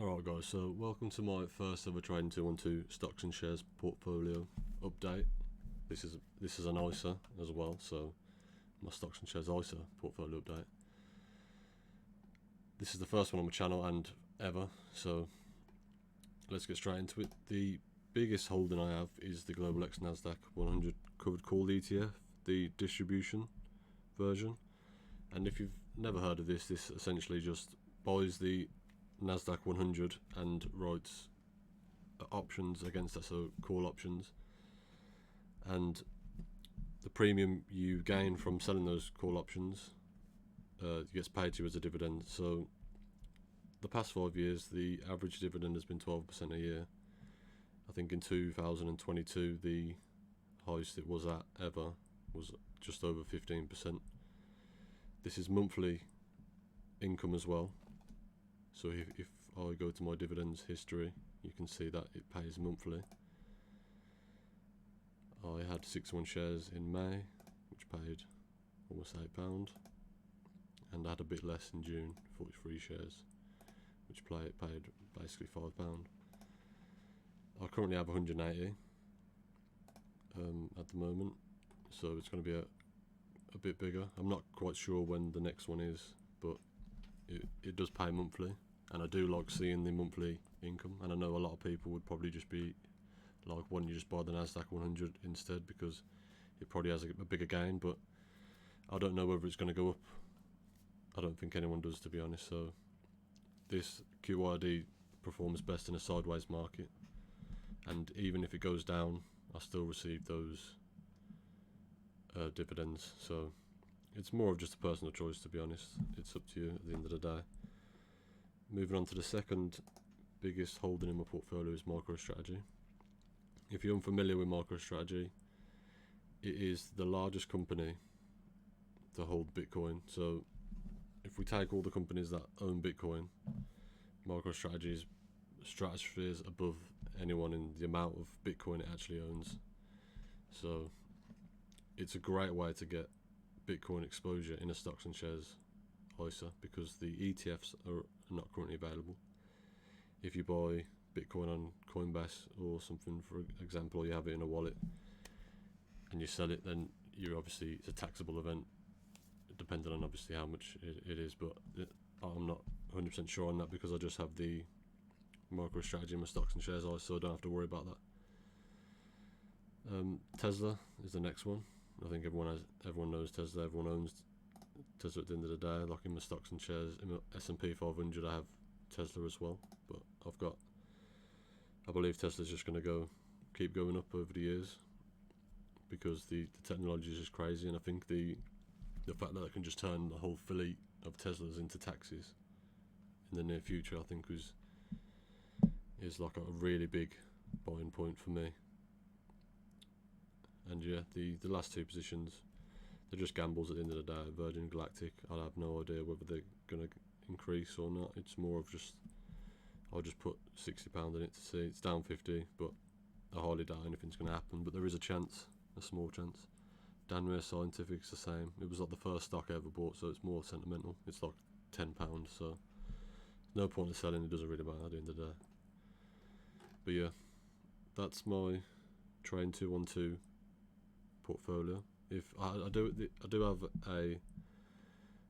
Alright guys, so welcome to my first ever Trading212 stocks and shares portfolio update. This is an ISA as well, so my stocks and shares ISA portfolio update. This is the first one on my channel and ever, so let's get straight into it. The biggest holding I have is the Global X Nasdaq 100 covered call ETF, the distribution version. And if you've never heard of this essentially just buys the Nasdaq 100 and writes options against that, so call options, and the premium you gain from selling those call options gets paid to you as a dividend. So the past 5 years the average dividend has been 12% a year. I think in 2022 the highest it was at ever was just over 15%. This is monthly income as well. So if I go to my dividends history, you can see that it pays monthly. I had 61 shares in May, which paid almost £8, and I had a bit less in June, 43 shares, which paid basically £5. I currently have 180 at the moment, so it's going to be a bit bigger. I'm not quite sure when the next one is, but it does pay monthly, and I do like seeing the monthly income. And I know a lot of people would probably just be like, why don't you just buy the Nasdaq 100 instead, because it probably has a bigger gain, but I don't know whether it's going to go up. I don't think anyone does, to be honest. So this QYLD performs best in a sideways market, and even if it goes down I still receive those dividends. So it's more of just a personal choice, to be honest. It's up to you at the end of the day. Moving on to the second biggest holding in my portfolio is MicroStrategy. If you're unfamiliar with MicroStrategy, it is the largest company to hold Bitcoin. So if we take all the companies that own Bitcoin, MicroStrategy is stratospheres above anyone in the amount of Bitcoin it actually owns. So it's a great way to get Bitcoin exposure in a stocks and shares ISA, because the ETFs are not currently available. If you buy Bitcoin on Coinbase or something, for example, or you have it in a wallet and you sell it, then it's a taxable event, depending on obviously how much it is, but I'm not 100% sure on that because I just have the MicroStrategy in my stocks and shares ISA, so I don't have to worry about that. Tesla is the next one. I think everyone knows Tesla. Everyone owns Tesla at the end of the day. Like in my stocks and shares, in my S&P 500, I have Tesla as well. But I believe Tesla's just going to keep going up over the years, because the technology is just crazy, and I think the fact that I can just turn the whole fleet of Teslas into taxis in the near future, I think is like a really big buying point for me. And yeah, the last two positions, they're just gambles at the end of the day. Virgin Galactic, I have no idea whether they're going to increase or not. It's more of I'll just put £60 in it to see. It's down 50, but I highly doubt anything's going to happen. But there is a chance, a small chance. Danware Scientific's the same. It was like the first stock I ever bought, so it's more sentimental. It's like £10, so no point in selling. It doesn't really matter at the end of the day. But yeah, that's my Trading212 portfolio. If I do have a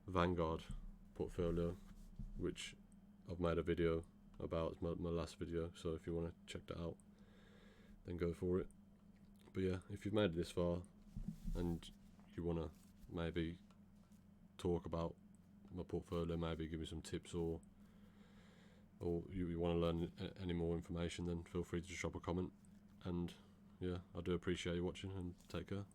Vanguard portfolio, which I've made a video about. It's my last video, so if you want to check that out, then go for it. But yeah, if you've made it this far and you want to maybe talk about my portfolio, maybe give me some tips, or you want to learn any more information, then feel free to just drop a comment. And yeah, I do appreciate you watching, and take care.